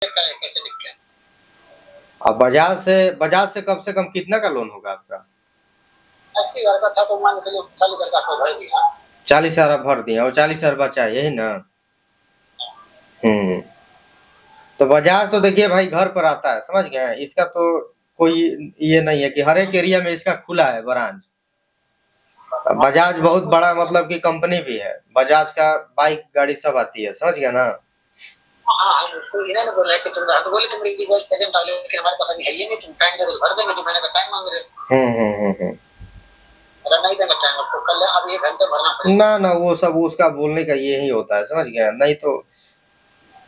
कैसे निकले? अब बजाज से कम कितना का लोन होगा आपका? 80,000 का था तो मान के चलिए 40,000 का आपको भर दिया। 40,000 आप भर दिए और 40,000 बचा, यही ना? तो बजाज तो देखिए भाई घर पर आता है, समझ गए? इसका तो कोई ये नहीं है कि हर एक एरिया में इसका खुला है ब्रांच। बजाज बहुत बड़ा मतलब कि कंपनी भी है, बजाज का बाइक गाड़ी सब आती है, समझ गया ना? हाँ, हम उसको इन्होंने बोला है कि तुम बोले तुम रिवर्स एजेंट डालो, लेकिन हमारे पास अभी है ही नहीं, तुम टाइम दे दो भर देंगे, 2 महीने का टाइम मांग रहे हो। अरे नहीं देंगे टाइम आपको, कल अब 1 घंटे भरना पड़ेगा। ना वो सब उसका बोलने का यही होता है, समझ गए? नहीं तो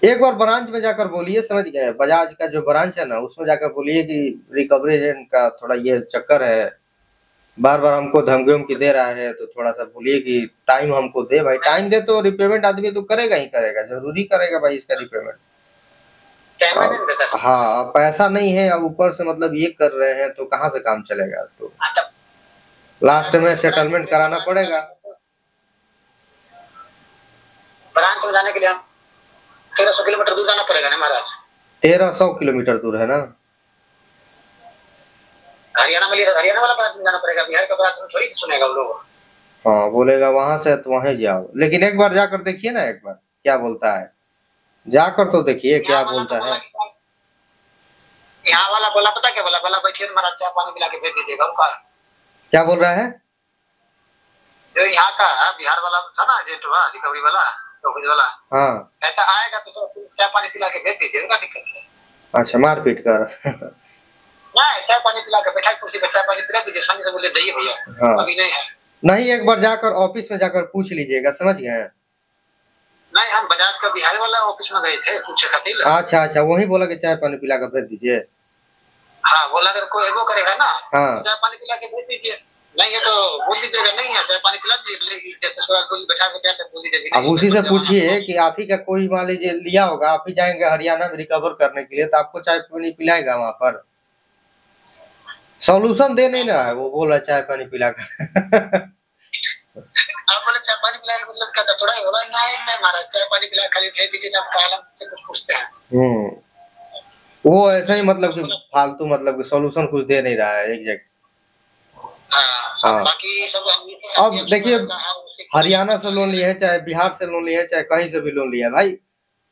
एक बार ब्रांच में जाकर बोलिए, समझ गए? बजाज का जो ब्रांच है ना उसमें जाकर बोलिए कि रिकवरी एजेंट का थोड़ा ये चक्कर है, बार-बार हमको धमकी दे रहा है, तो थोड़ा-सा बोलिए कि टाइम हमको दे भाई, टाइम दे तो रिपेमेंट आदमी तो करेगा ही करेगा, ज़रूरी करेगा भाई इसका रिपेमेंट। हाँ, पैसा नहीं है अब ऊपर से मतलब ये कर रहे हैं तो कहाँ से काम चलेगा? तो लास्ट में सेटलमेंट कराना पड़ेगा। ब्रांच में जाने के लिए 1300 किलोमीटर दूर जाना पड़ेगा ना महाराज? 1300 किलोमीटर दूर है ना? हरियाणा में लिया था, हरियाणा वाला ब्रांच में जाना पड़ेगा, बिहार का ब्रांच में थोड़ी सुनेगा वो लोग। हाँ, बोलेगा वहां से तो वहीं जाओ, लेकिन एक बार जाकर देखिए ना, एक बार क्या बोलता है, जाकर तो देखिए क्या बोलता है। यहाँ वाला बोला पता क्या बोला? बोला बैठिए महाराज चाय पानी पिला के भेज दीजिएगा। उनका क्या बोल रहा है? जो यहाँ का बिहार वाला था ना एजेंट रिकवरी वाला ऑफिस वाला, हाँ, कहता आएगा तो चाय पानी पिला के भेज दीजिए, क्या दिक्कत है? अच्छा, मारपीट कर नहीं, चाय पानी पिला के बैठा कुर्सी पे चाय पानी पिला दीजिए, संजय से बोले नहीं भैया। हाँ। अभी नहीं है। नहीं, एक बार जाकर ऑफिस में जाकर पूछ लीजिएगा, समझ गए? नहीं, हम बजाज का बिहार वाला ऑफिस में गए थे पूछे खातिर। अच्छा, वही बोला कि चाय पानी पिला कर भेज दीजिए। हाँ, बोला अगर कोई वो करेगा ना हाँ, चाय पानी पिला के भेज दीजिए, नहीं है तो बोल दीजिएगा नहीं है, चाय पानी पिला दीजिए, जैसे बैठा के प्यार से बोल दीजिए। अब उसी से पूछिए कि आप ही का कोई मान लीजिए लिया होगा, आप ही जाएंगे हरियाणा में रिकवर करने के लिए, तो आपको चाय पानी पिलाएगा वहां पर? सॉल्यूशन दे नहीं रहा है, वो बोल रहा चाय पानी पिला कर आप बोले चाय पानी पिलाने का मतलब क्या था? थोड़ा ही होगा। नहीं महाराज, चाय पानी पिला खाली भेज दीजिए, आप कालम से कुछ पूछते हैं। वो ऐसा ही मतलब कि फालतू मतलब कि सॉल्यूशन कुछ दे नहीं रहा है एग्जैक्ट। हाँ, बाकी सब अब देखिए, हरियाणा से लोन लिया है, चाहे बिहार से लोन लिया है, चाहे कहीं से भी लोन लिया है, भाई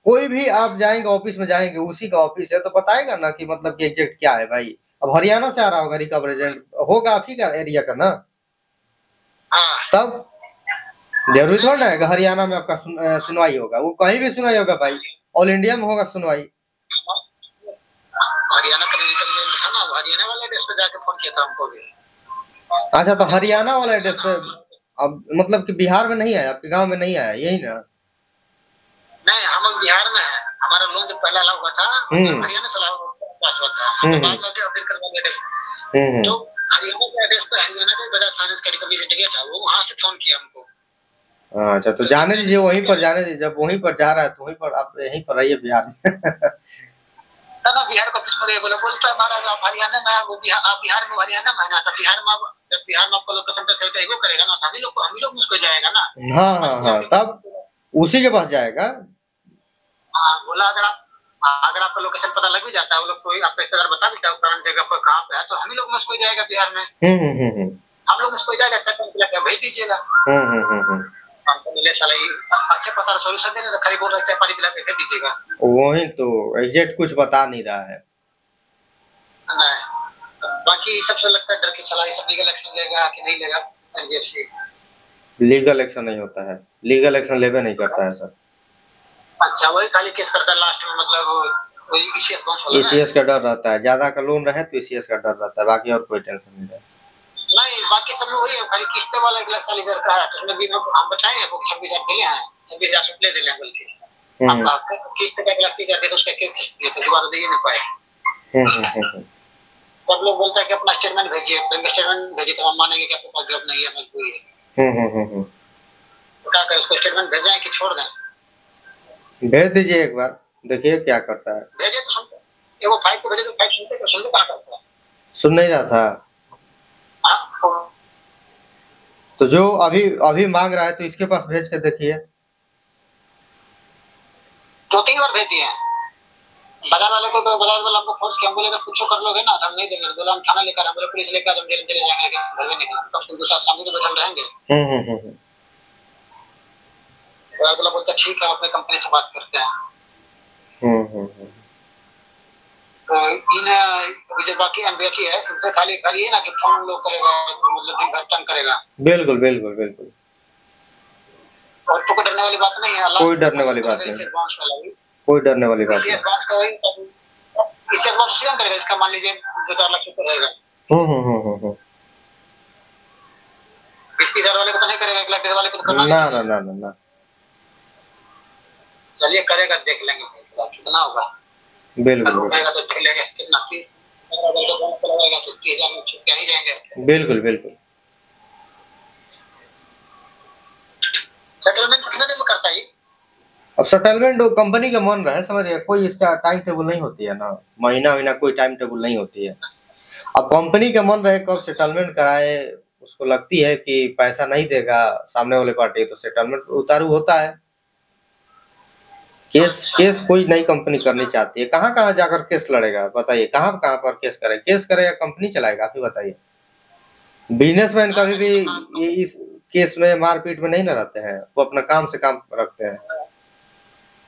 कोई भी आप जाएंगे ऑफिस में जाएंगे, उसी का ऑफिस है तो बताएगा ना कि मतलब कि एग्जैक्ट क्या है भाई। अब हरियाणा से आ रहा होगा रिकवर एजेंट, होगा आप ही का एरिया का ना, तब जरूरी थोड़ा ना है कि हरियाणा में आपका सुनवाई होगा, वो कहीं भी सुनवाई होगा भाई, ऑल इंडिया में होगा सुनवाई। हरियाणा का था ना, हरियाणा वाले एड्रेस पे जाके फोन किया था हमको भी। अच्छा, तो हरियाणा वाला एड्रेस पे अब मतलब कि बिहार में नहीं आया, आपके गांव में नहीं आया, यही ना? नहीं, हम बिहार में है, हमारा लोन जो पहला अलाउ हुआ था हरियाणा से पास हुआ था, हम बाद में अपडेट करवा एड्रेस। तो हरियाणा के एड्रेस पे हरियाणा के बजाज फाइनेंस का रिकवरी एजेंट गया था, वो वहां से फोन किया हमको। अच्छा, तो जाने दीजिए, वहीं पर जाने दीजिए, जब वहीं पर जा रहा है तो वहीं पर आप यहीं पर रहिए बिहार में ना बिहार को ऑफिस में गए, बोलता महाराज आप हरियाणा में, आप बिहार में, हरियाणा में ना, तब बिहार में जब बिहार में आपको लोकेशन पे सेट है वो करेगा ना, हम ही लोग उसको जाएगा ना। हाँ, तब उसी के पास जाएगा। हाँ, बोला अगर आपका लोकेशन पता लग भी जाता है, वो लोग कोई आप अगर बता भी करंट जगह पर कहाँ पे है, तो हम ही लोग में उसको जाएगा बिहार में। हम लोग उसको जाएगा, अच्छा भेज दीजिएगा। हमको मिले साला अच्छे पता सॉल्यूशन देने तो खाली बोल रहे चाय पानी पिला के भेज दीजिएगा। वही तो एग्जैक्ट कुछ बता नहीं रहा है। नहीं, बाकी सबसे लगता है डर की सलाह, सब लीगल एक्शन लेगा कि नहीं लेगा एनबीएफसी? लीगल एक्शन नहीं होता है, लीगल एक्शन लेवे नहीं करता है सर। अच्छा, वही खाली केस करता है लास्ट में, मतलब वही ईसीएस का डर रहता है, ज्यादा का लोन रहे तो ईसीएस का डर रहता है, बाकी और कोई टेंशन नहीं रहता। नहीं, बाकी सब में वही है, खाली किस्तें वाला 1,40,000 का है, तो उसमें भी हम बताएं आपको 26,000 दिए हैं, 26,000 ले दे लें बल्कि आपका किस्त का 1,30,000 दे, तो उसका क्यों किस्त दिए, तो दोबारा दे नहीं पाए। सब लोग बोलता है कि अपना स्टेटमेंट भेजिए, बैंक स्टेटमेंट भेजिए, तो हम मानेंगे कि आपके पास जॉब नहीं है, मजबूरी है। तो क्या करें, उसको स्टेटमेंट भेजें कि छोड़ दें? भेज दीजिए एक बार, देखिए क्या करता है। भेजे तो सुनते, वो 5 को भेजे तो 5 सुनते, तो सुनते कहाँ करता है? सुन नहीं रहा था। तो जो अभी मांग रहा है तो इसके पास भेज के देखिए। 2-3 बार भेज दिए हैं। बाजार वाले को तो बाजार वाला हमको फोर्स किया, हम बोले कुछ कर लोगे ना तो हम नहीं देंगे, बोला हम थाना लेकर, हम बोले पुलिस लेकर हम जेल चले जाएंगे, लेकिन घर में नहीं, कब तुमको साथ सामने तो बैठे रहेंगे। बाजार वाला बोलता ठीक है, अपने कंपनी से बात करते हैं। तो इन जो बाकी अभ्यर्थी है इनसे खाली खाली है ना कि फोन लोग करेगा, मतलब दिन भर तंग करेगा। बिल्कुल बिल्कुल बिल्कुल, और तो कोई डरने वाली बात नहीं है, कोई डरने वाली बात नहीं, कोई डरने वाली बात नहीं। इसे एडवांस कौन करेगा, इसका मान लीजिए 2-4 लाख रुपए रहेगा। 20-30 हजार वाले को तो नहीं करेगा, 1 लाख 1.5 वाले को तो करना ना ना ना ना। चलिए करेगा, देख लेंगे कितना होगा। बिल्कुल करेगा तो देख लेंगे कितना, 30,000 लगाएगा तो 30,000 में छूट ही जाएंगे। बिल्कुल बिल्कुल। सेटलमेंट कितने दिन में करता है? अब सेटलमेंट कंपनी का मन रहे, समझ गए, कोई इसका टाइम टेबल नहीं होती है ना, महीना कोई टाइम टेबल नहीं होती है। अब कंपनी का मन रहे कब सेटलमेंट कराए, उसको लगती है कि पैसा नहीं देगा सामने वाले पार्टी तो सेटलमेंट उतारू होता है। केस कोई नई कंपनी करनी चाहती है, कहाँ जाकर केस लड़ेगा बताइए, कहाँ पर केस करेगा, कंपनी चलाएगा, आप ही बताइए। बिजनेसमैन कभी भी इस केस में मारपीट में नहीं ना रहते हैं, वो अपना काम से काम रखते हैं।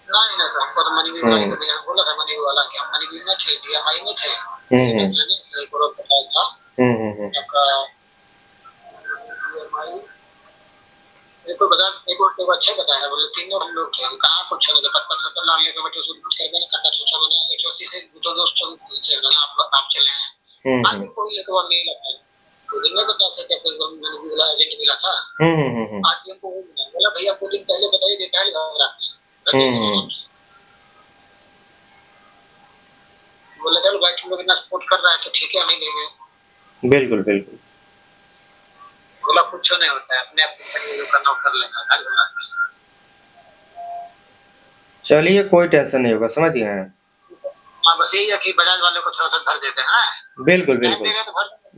नहीं तो हमको तो मनी वाला को भैया बोला था, मनी वाला कि हम मनी में थे, डीएमआई में थे, मैंने सही करो बताया था। का डीएमआई एक बता, एक अच्छा बताया, बोले तीनों हम लोग थे, कहां कुछ नहीं था, 75 लाख लेके बैठे, उसको कुछ करके नहीं करता, सोचा मैंने 180 से 200 से आप चले हैं, आगे कोई लेके वो नहीं लगा, तो दिन में बताते थे कोई मैंने भी बोला एजेंट मिला था। आज हमको बोला भैया आपको दिन पहले बताइए, देता है बोले चलो भाई तुम लोग इतना सपोर्ट कर रहा है तो ठीक है, नहीं देंगे। बिल्कुल बिल्कुल, बोला कुछ नहीं होता है, अपने आप जो करना कर लेगा, घर घर। चलिए कोई टेंशन नहीं होगा, समझ गए हैं। हाँ बस यही है कि बजाज वाले को थोड़ा सा भर देते हैं। बिल्कुल बिल्कुल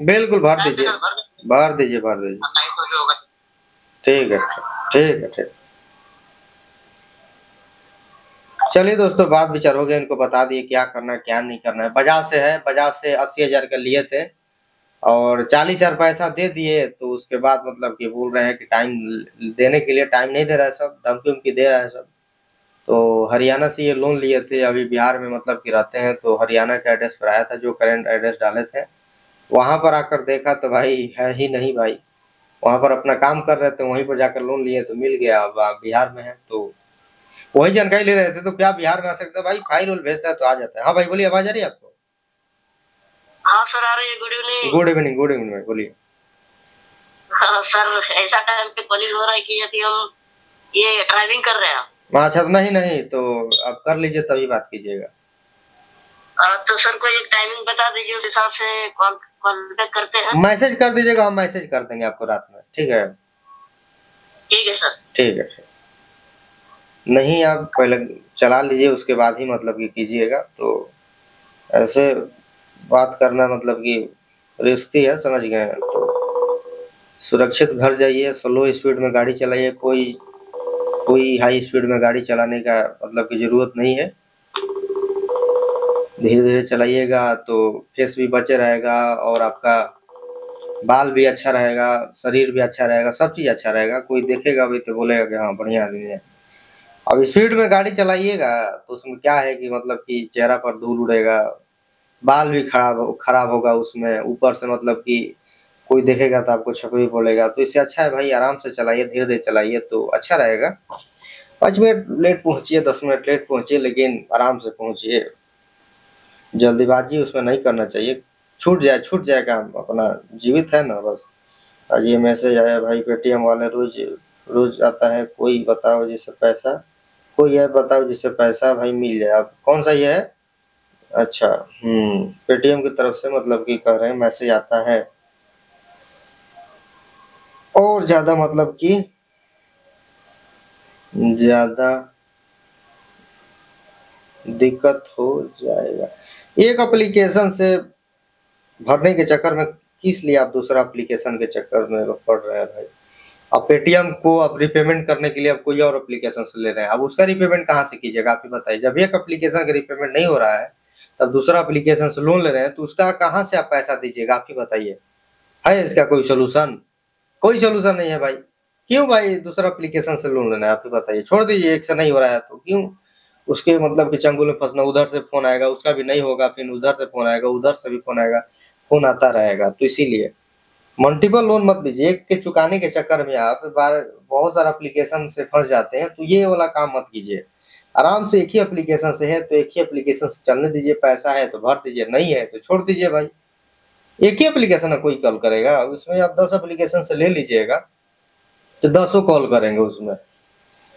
बिल्कुल, भर दीजिए भर दीजिए भर दीजिए, नहीं तो जो होगा। ठीक है ठीक है ठीक। चलिए दोस्तों, बात विचार हो गया, इनको बता दिए क्या करना है क्या नहीं करना है। बजाज से है, बजाज से 80,000 का लिए थे और 40,000 पैसा दे दिए, तो उसके बाद मतलब कि बोल रहे हैं कि टाइम देने के लिए टाइम नहीं दे रहा है, सब धमकी उमकी दे रहा है सब। तो हरियाणा से ये लोन लिए थे, अभी बिहार में मतलब कि रहते हैं, तो हरियाणा के एड्रेस पर आया था, जो करंट एड्रेस डाले थे वहां पर आकर देखा तो भाई है ही नहीं भाई, वहां पर अपना काम कर रहे थे, वहीं पर जाकर लोन लिए तो मिल गया। अब आप बिहार में है तो वही जानकारी ले रहे थे, तो क्या बिहार में आ सकते हैं भाई, फाइल भेजता है तो आ जाता है। हाँ भाई बोलिए, आवाज आ रही है आपको? हाँ सर आ रही है। Good evening. Good evening good evening भाई बोलिए। हाँ सर, ऐसा टाइम पे कॉलेज हो रहा है कि अभी हम ये ड्राइविंग कर रहे हैं। अच्छा नहीं तो आप कर लीजिए, तभी बात कीजिएगा। तो सर कोई एक टाइमिंग बता दीजिए, उस हिसाब से कॉन्टेक्ट करते हैं। मैसेज कर दीजिएगा, हम मैसेज कर देंगे आपको रात में, ठीक है? ठीक है सर। ठीक है ठीक। नहीं आप पहले चला लीजिए, उसके बाद ही मतलब कि कीजिएगा, तो ऐसे बात करना मतलब कि रिस्की है, समझ गए? तो सुरक्षित घर जाइए, स्लो स्पीड में गाड़ी चलाइए, कोई हाई स्पीड में गाड़ी चलाने का मतलब की जरूरत नहीं है, धीरे धीरे चलाइएगा तो फेस भी बचे रहेगा और आपका बाल भी अच्छा रहेगा, शरीर भी अच्छा रहेगा, सब चीज़ अच्छा रहेगा। कोई देखेगा भी तो बोलेगा कि हाँ बढ़िया आदमी है। अब स्पीड में गाड़ी चलाइएगा तो उसमें क्या है कि मतलब कि चेहरा पर धूल उड़ेगा, बाल भी खराब होगा उसमें, ऊपर से मतलब कि कोई देखेगा तो आपको छपरी बोलेगा। तो इससे अच्छा है भाई आराम से चलाइए, धीरे धीरे चलाइए तो अच्छा रहेगा। 5 मिनट लेट पहुंचिए, 10 मिनट लेट पहुंचिए, लेकिन आराम से पहुंचिए, जल्दीबाजी उसमें नहीं करना चाहिए। छूट जाए काम, अपना जीवित है ना बस। आज ये मैसेज आया भाई, पेटीएम वाले रोज आता है, कोई बताओ जिससे पैसा, कोई है बताओ जिससे पैसा भाई मिल जाए। अब कौन सा ये है? अच्छा पेटीएम की तरफ से मतलब कि कह रहे हैं मैसेज आता है, और ज्यादा मतलब कि ज्यादा दिक्कत हो जाएगा। एक एप्लीकेशन से भरने के चक्कर में किस लिए आप दूसरा एप्लीकेशन के चक्कर में पड़ रहे हैं भाई? अब पेटीएम को अब रिपेमेंट करने के लिए अब कोई और एप्लीकेशन से ले रहे हैं, अब उसका रिपेमेंट कहाँ से कीजिएगा आप ही बताइए। जब एक एप्लीकेशन का रिपेमेंट नहीं हो रहा है तब दूसरा एप्लीकेशन से लोन ले रहे हैं, तो उसका कहाँ से आप पैसा दीजिएगा आप ही बताइए। है इसका कोई सोल्यूशन? कोई सोल्यूशन नहीं है भाई। क्यों भाई दूसरा एप्लीकेशन से लोन लेना है आप ही बताइए। छोड़ दीजिए, एक से नहीं हो रहा है तो क्यों उसके मतलब कि चंगुल में फंसना। उधर से फोन आएगा, उसका भी नहीं होगा, फिर उधर से फोन आएगा, उधर से भी फोन आएगा, फोन आता रहेगा। तो इसीलिए मल्टीपल लोन मत लीजिए। एक के चुकाने के चक्कर में आप बार बहुत सारा एप्लीकेशन से फंस जाते हैं, तो ये वाला काम मत कीजिए। आराम से एक ही एप्लीकेशन से है तो एक ही एप्लीकेशन से चलने दीजिए, पैसा है तो भर दीजिए, नहीं है तो छोड़ दीजिए भाई। एक ही एप्लीकेशन है, कोई कॉल करेगा उसमें, आप 10 एप्लीकेशन से ले लीजिएगा तो 10 कॉल करेंगे उसमें,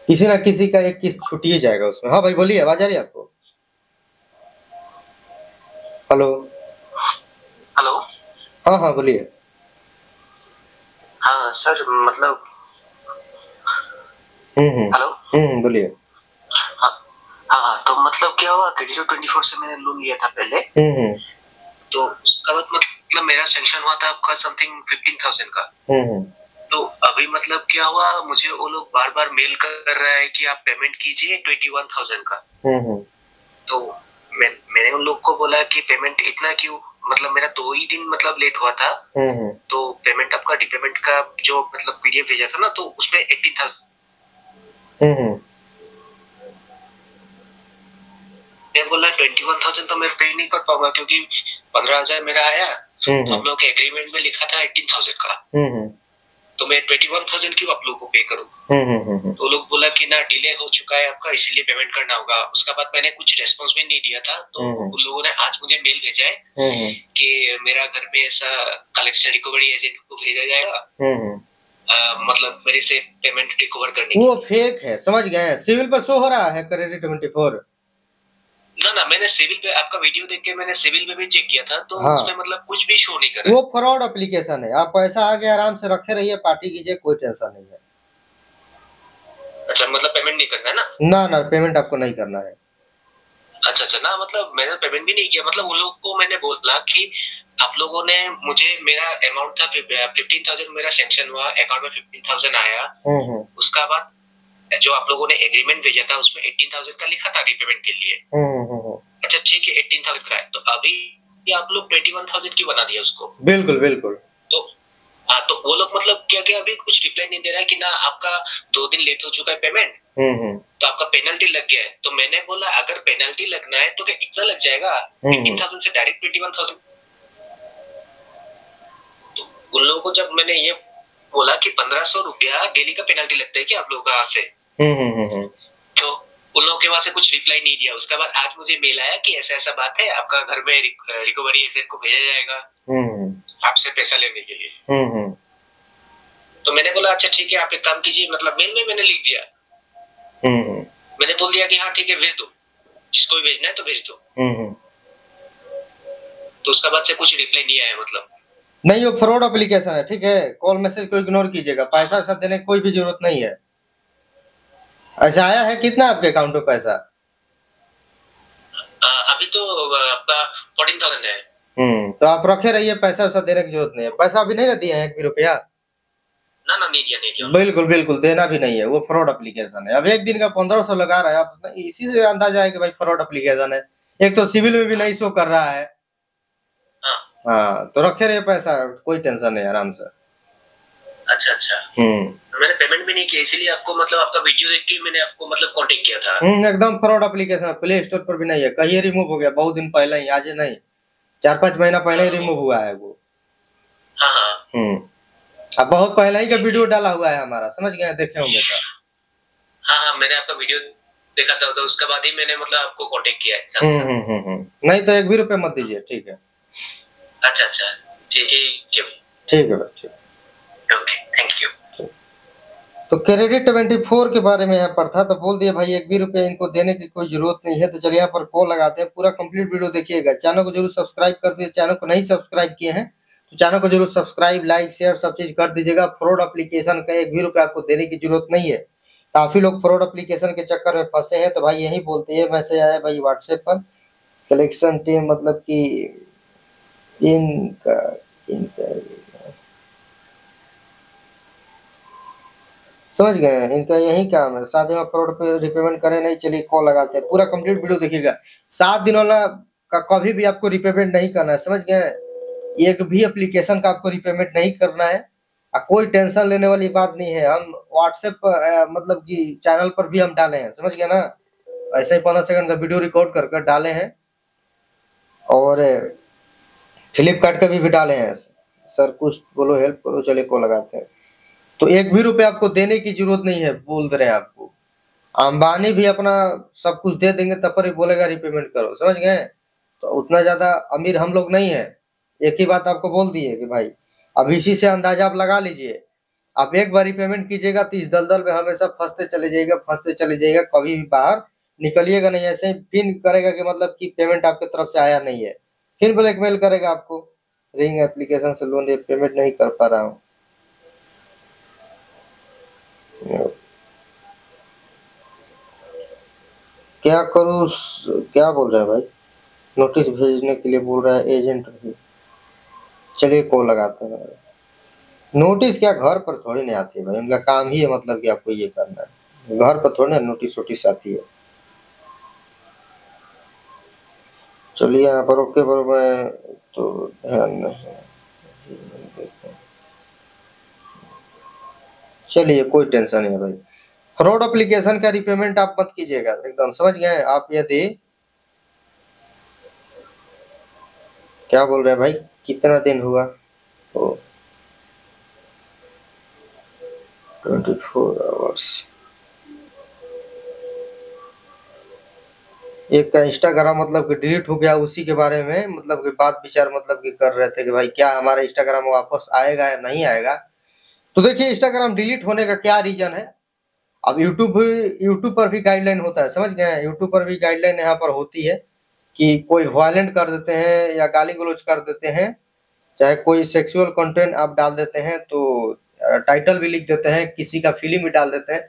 किसी ना किसी का एक किस्त छूट ही जाएगा उसमें। हाँ भाई बोलिए, आवाज आ रही है आपको? हेलो। हेलो। हाँ हाँ बोलिए। हाँ सर, मतलब हेलो। बोलिए। हाँ हाँ, तो मतलब क्या हुआ, क्रेडिट 24 से मैंने लोन लिया था पहले। तो उसका मतलब मेरा सैंक्शन हुआ था आपका समथिंग 15,000 का। तो अभी मतलब क्या हुआ, मुझे वो लोग बार बार मेल कर रहा है कि आप पेमेंट कीजिए 21,000 का। तो मैंने उन लोग को बोला कि पेमेंट इतना क्यों, मतलब मेरा 2 ही दिन मतलब लेट हुआ था। तो पेमेंट आपका रिपेमेंट का जो मतलब पीडीएफ भेजा था ना, तो उसमें 18,000 मैं बोला 21,000 तो मैं पे नहीं कर पाऊंगा, क्योंकि 15,000 मेरा आया। तो हम लोग के एग्रीमेंट में लिखा था 18,000 का। तो मैं 21,000 क्यों आप लोगों को पे करूं? तो लोग बोला कि ना डिले हो चुका है आपका, इसीलिए पेमेंट करना होगा। उसका बाद मैंने कुछ रेस्पॉन्स भी नहीं दिया था। तो उन लोगों ने आज मुझे मेल भेजा है कि मेरा घर में ऐसा कलेक्शन रिकवरी एजेंट को भेजा जाएगा, मतलब मेरे से पेमेंट रिकवर करने। वो फेक है, समझ गए? सिविल पर शो हो रहा है क्रेडिट 24। ना मैंने सिविल पे आपका वीडियो देख के मैंने सिविल पे भी चेक किया था, तो हाँ। उसमें मतलब कुछ भी शो नहीं कर रहा। वो फ्रॉड एप्लीकेशन है। आप पैसा आगे आराम से रखे रहिए, पार्टी कीजिए, कोई टेंशन नहीं है। अच्छा, मतलब पेमेंट नहीं करना है ना? ना पेमेंट आपको नहीं करना है। अच्छा, ना मतलब मैंने पेमेंट भी नहीं किया। मतलब उन लोगों को मैंने बोला कि आप लोगों ने मुझे, मेरा अमाउंट था 15,000 मेरा सैंक्शन हुआ, अकाउंट में 15,000 आया। उसका बाद जो आप लोगों ने एग्रीमेंट भेजा था उसमें 18,000 का लिखा था रिपेमेंट के लिए। अच्छा ठीक है, 18,000 का है। तो अभी आप लोग 21,000 क्यों बना दिया उसको? बिल्कुल बिल्कुल। तो हाँ, तो वो लोग मतलब क्या अभी कुछ रिप्लाई नहीं दे रहा है कि ना आपका 2 दिन लेट हो चुका है पेमेंट, तो आपका पेनल्टी लग गया है। तो मैंने बोला अगर पेनल्टी लगना है तो क्या इतना लग जाएगा? 18,000 से डायरेक्ट 21,000। तो उन लोगों को जब मैंने ये बोला कि 1,500 रुपया डेली का पेनल्टी लगता है क्या आप लोगों का हाथ से, तो उन लोगों के वहां से कुछ रिप्लाई नहीं दिया। उसके बाद आज मुझे मेल आया कि ऐसा बात है, आपका घर में रिकवरी एजेंट को भेजा जाएगा आपसे पैसा लेने के लिए। तो मैंने बोला अच्छा ठीक है, आप एक काम कीजिए, मतलब मेल में मैंने लिख दिया। मैंने बोल दिया कि हाँ ठीक है भेज दो, जिसको भी भेजना है तो भेज दो। तो उसका बाद से कुछ रिप्लाई नहीं आया। मतलब नहीं, वो फ्रॉड एप्लीकेशन है, ठीक है। कॉल मैसेज को इग्नोर कीजिएगा, पैसा वैसा देने की कोई भी जरूरत नहीं है। ऐसा आया है कितना आपके अकाउंट में पैसा? अभी तो आपका 14,000 है। तो आप रखे रहिए, पैसा वैसा देने की जरूरत नहीं है। पैसा अभी नहीं ना दिए हैं 1 भी रुपया? ना नहीं दिया। बिल्कुल बिल्कुल देना भी नहीं है, वो फ्रॉड एप्लीकेशन है। अब एक दिन का 1,500 लगा रहा है आप, इसी से अंदाजा है कि भाई फ्रॉड एप्लीकेशन है। एक तो सिविल में भी नहीं शो कर रहा है। हाँ तो रखे रहिए पैसा, कोई टेंशन नहीं, आराम से। अच्छा। मैंने पेमेंट भी नहीं किया, इसीलिए आपको मतलब आपका वीडियो देख के मैंने आपको मतलब कांटेक्ट किया था। एकदम फ्रॉड एप्लीकेशन है, प्ले स्टोर पर भी नहीं है, कहीं रिमूव हो गया बहुत दिन पहले ही, आज नहीं 4-5 महीना पहले ही रिमूव हुआ है वो। हाँ। अब बहुत पहले ही का वीडियो डाला हुआ है हमारा, समझ गए? देखे होंगे तो। हाँ, मैंने आपका वीडियो देखा था, तो उसके बाद ही मैंने मतलब आपको कांटेक्ट किया है। नहीं तो 1 भी रुपया मत दीजिए, ठीक है? अच्छा ठीक है भाई, ओके, थैंक यू। तो क्रेडिट 24 के बारे में यहाँ पर था, तो बोल दिया भाई 1 भी रुपया इनको देने की कोई जरूरत नहीं है। तो चलिए यहाँ पर कॉल लगाते हैं, पूरा कंप्लीट वीडियो देखिएगा। चैनल को जरूर सब्सक्राइब कर दीजिए, चैनल को नहीं सब्सक्राइब किए हैं तो चैनल को जरूर सब्सक्राइब, लाइक, शेयर सब चीज कर दीजिएगा। फ्रॉड एप्लीकेशन का 1 भी रुपया आपको देने की जरूरत नहीं है। काफी लोग फ्रॉड एप्लीकेशन के चक्कर में फंसे हैं, तो भाई यही बोलते हैं। मैसेज आया भाई व्हाट्सएप पर, कलेक्शन टीम मतलब की इनका समझ गए? इनका यही काम है, 7 दिन में फ्रॉड पे रिपेमेंट करें नहीं, चलिए कॉल लगाते हैं। पूरा कंप्लीट वीडियो देखिएगा। 7 दिन वाला का कभी भी आपको रिपेमेंट नहीं करना है, समझ गए? एक भी एप्लीकेशन का आपको रिपेमेंट नहीं करना है। कोई टेंशन लेने वाली बात नहीं है। हम व्हाट्सएप पर मतलब कि चैनल पर भी हम डाले हैं, समझ गए ना? ऐसे ही 15 सेकंड का वीडियो रिकॉर्ड कर डाले हैं, और फ्लिपकार्ट का भी डाले हैं। सर कुछ बोलो, हेल्प करो, चलिए कॉल लगाते हैं। तो एक भी रुपये आपको देने की जरूरत नहीं है, बोल रहे हैं आपको। अंबानी भी अपना सब कुछ दे देंगे, तब पर ही बोलेगा रिपेमेंट करो, समझ गए? तो उतना ज्यादा अमीर हम लोग नहीं है। एक ही बात आपको बोल दी है कि भाई अब इसी से अंदाजा आप लगा लीजिए। आप एक बार रिपेमेंट कीजिएगा तो इस दलदल में हमेशा फंसते चले जाइएगा, कभी भी बाहर निकलिएगा नहीं। ऐसे ही पिन करेगा कि मतलब कि पेमेंट आपके तरफ से आया नहीं है, फिर ब्लैकमेल करेगा आपको, रिंग एप्लीकेशन से लोन पेमेंट नहीं कर पा रहा हूँ। क्या करूँ? क्या बोल रहा है भाई? नोटिस भेजने के लिए बोल रहा है एजेंट भी। चलिए कॉल लगाते हैं। नोटिस क्या घर पर थोड़ी नहीं आती है भाई, उनका काम ही है मतलब कि आपको ये करना है। घर पर थोड़ी ना नोटिस वोटिस आती है। चलिए यहाँ पर ओके पर मैं तो ध्यान नहीं। चलिए कोई टेंशन नहीं है भाई। फ्रॉड एप्लीकेशन का रिपेमेंट आप मत कीजिएगा एकदम, समझ गए? आप यदि क्या बोल रहे हैं भाई, कितना दिन हुआ? 24 आवर्स। एक का इंस्टाग्राम मतलब कि डिलीट हो गया, उसी के बारे में मतलब कि बात विचार मतलब कि कर रहे थे कि भाई क्या हमारा इंस्टाग्राम वापस आएगा या नहीं आएगा। तो देखिए इंस्टाग्राम डिलीट होने का क्या रीजन है। अब यूट्यूब पर भी गाइडलाइन होता है, समझ गए? यूट्यूब पर भी गाइडलाइन यहाँ पर होती है कि कोई वायलेंट कर देते हैं या गाली गलौज कर देते हैं, चाहे कोई सेक्सुअल कंटेंट आप डाल देते हैं तो टाइटल भी लिख देते हैं, किसी का फिल्म भी डाल देते हैं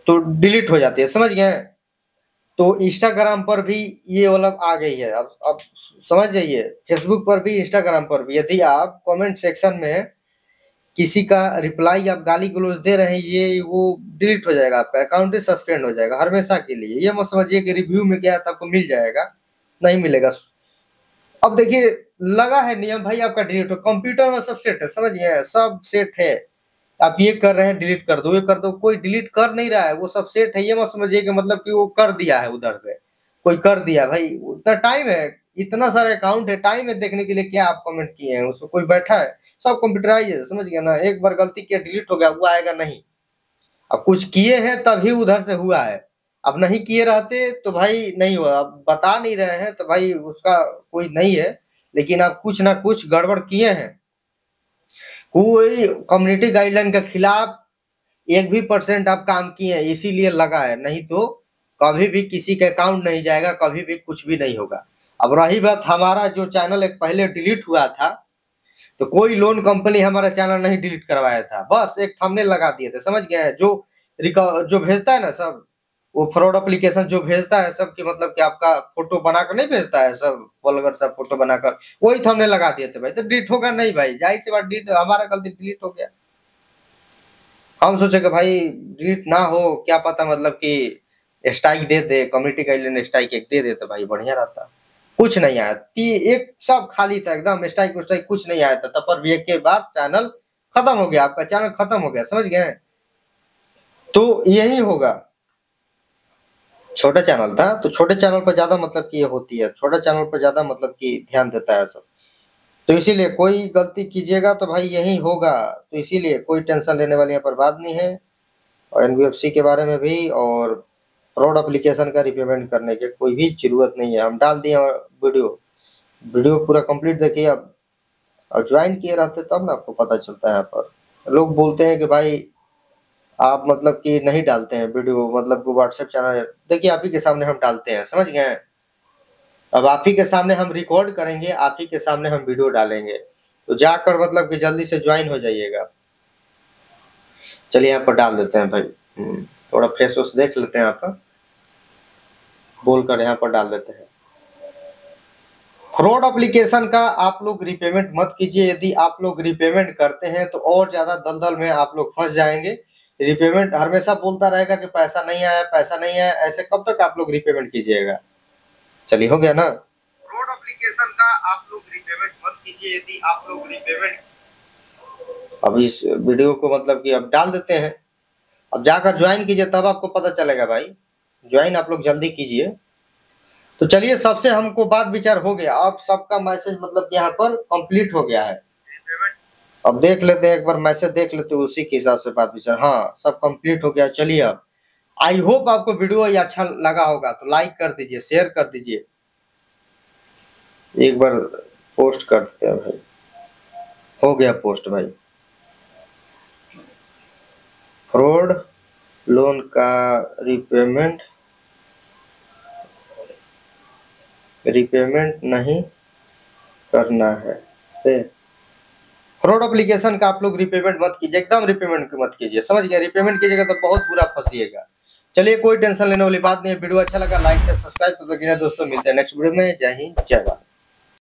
तो डिलीट हो जाती है, समझ गए? तो इंस्टाग्राम पर भी ये वाला आ गई है। अब समझ जाइए, फेसबुक पर भी इंस्टाग्राम पर भी यदि आप कमेंट सेक्शन में किसी का रिप्लाई आप गाली गलौज दे रहे हैं, ये वो डिलीट हो जाएगा, आपका अकाउंट ही सस्पेंड हो जाएगा हमेशा के लिए। ये मत समझिए कि रिव्यू में गया तो आपको मिल जाएगा, नहीं मिलेगा। अब देखिए लगा है नियम भाई, आपका डिलीट हो, कंप्यूटर में सब सेट है, समझ गए? सब सेट है। आप ये कर रहे हैं डिलीट कर दो, ये कर दो, कोई डिलीट कर नहीं रहा है, वो सब सेट है। ये मत समझिए कि मतलब कि वो कर दिया है उधर से, कोई कर दिया भाई। उतना टाइम है, इतना सारा अकाउंट है, टाइम है देखने के लिए क्या आप कमेंट किए हैं, उसमें कोई बैठा है? सब कंप्यूटराइज है, समझ गया ना? एक बार गलती किया डिलीट हो गया, वो आएगा नहीं। अब कुछ किए हैं तभी उधर से हुआ है, अब नहीं किए रहते तो भाई नहीं हुआ। अब बता नहीं रहे हैं तो भाई उसका कोई नहीं है, लेकिन आप कुछ ना कुछ गड़बड़ किए हैं। कोई कम्युनिटी गाइडलाइन के खिलाफ 1% आप काम किए हैं, इसीलिए लगा है, नहीं तो कभी भी किसी का अकाउंट नहीं जाएगा, कभी भी कुछ भी नहीं होगा। अब रही बात हमारा जो चैनल एक पहले डिलीट हुआ था, तो कोई लोन कंपनी हमारा चैनल नहीं डिलीट करवाया था, बस एक थंबनेल लगा दिए थे, समझ गए? जो भेजता है ना सब, वो फ्रॉड एप्लीकेशन जो भेजता है सब की मतलब कि आपका फोटो बनाकर नहीं भेजता है, सब वल्गर सब फोटो बनाकर वही थंबनेल लगा दिए थे भाई। तो डिलीट होगा नहीं भाई, जाहिर सी बात डिलीट, हमारा गलती डिलीट हो गया। हम सोचे कि भाई डिलीट ना हो, क्या पता मतलब कि स्ट्राइक दे दे, कम्युनिटी गाइडलाइन स्ट्राइक एक दे दे तो भाई बढ़िया रहता। कुछ नहीं आया, एक सब खाली था एकदम, स्ट्राइक उस्ट्राइक कुछ नहीं आया था। तब पर भी एक के बाद चैनल खत्म हो गया, आपका चैनल खत्म हो गया, समझ गए? तो यही होगा। छोटा चैनल था तो छोटे चैनल पर ज्यादा मतलब कि ये होती है, छोटा चैनल पर ज्यादा मतलब कि ध्यान देता है सब। तो इसीलिए कोई गलती कीजिएगा तो भाई यही होगा। तो इसीलिए कोई टेंशन लेने वाली यहाँ पर बात नहीं है। और एनबीएफसी के बारे में भी और फ्रॉड एप्लीकेशन का रिपेमेंट करने की कोई भी जरूरत नहीं है। हम डाल दिए वीडियो पूरा कंप्लीट देखिए। अब ज्वाइन किए रहते तब ना आपको पता चलता है। यहाँ पर लोग बोलते हैं कि भाई आप मतलब कि नहीं डालते हैं वीडियो, मतलब व्हाट्सएप चैनल, देखिए आप ही के सामने हम डालते हैं, समझ गए? अब आप ही के सामने हम रिकॉर्ड करेंगे, आप ही के सामने हम वीडियो डालेंगे, तो जाकर मतलब कि जल्दी से ज्वाइन हो जाइएगा। चलिए यहाँ पर डाल देते हैं भाई, थोड़ा फेस वोस देख लेते हैं, यहाँ पर बोलकर यहाँ पर डाल देते हैं। फ्रॉड एप्लीकेशन का आप लोग रिपेमेंट मत कीजिए। यदि आप लोग रिपेमेंट करते हैं तो और ज्यादा दलदल में आप लोग फंस जाएंगे। रिपेमेंट हमेशा बोलता रहेगा कि पैसा नहीं आया, पैसा नहीं आया, ऐसे कब तक आप लोग रिपेमेंट कीजिएगा? चलिए हो गया ना। फ्रॉड एप्लीकेशन का आप लोग रिपेमेंट मत कीजिए। यदि आप लोग रिपेमेंट, अब इस वीडियो को मतलब कि अब डाल देते हैं, अब जाकर ज्वाइन कीजिए तब आपको पता चलेगा भाई। ज्वाइन आप लोग जल्दी कीजिए। तो चलिए, सबसे हमको बात विचार हो गया, अब सबका मैसेज मतलब यहाँ पर कंप्लीट हो गया है। अब देख लेते हैं, एक बार मैसेज देख लेते हैं, उसी के हिसाब से बात विचार। हाँ, सब कंप्लीट हो गया। चलिए, अब आई होप आपको वीडियो ये अच्छा लगा होगा, तो लाइक कर दीजिए, शेयर कर दीजिए, एक बार पोस्ट कर देते हैं भाई। हो गया पोस्ट भाई। फ्रॉड लोन का रिपेमेंट नहीं करना है। फ्रॉड एप्लीकेशन का आप लोग रिपेमेंट मत कीजिए, एकदम रिपेमेंट मत कीजिए, समझ गए? रिपेमेंट कीजिएगा तो बहुत बुरा फंसिएगा। चलिए, कोई टेंशन लेने वाली बात नहीं है। वीडियो अच्छा लगा लाइक से सब्सक्राइब कर दीजिए दोस्तों। मिलते हैं नेक्स्ट वीडियो में। जय हिंद, जय भारत।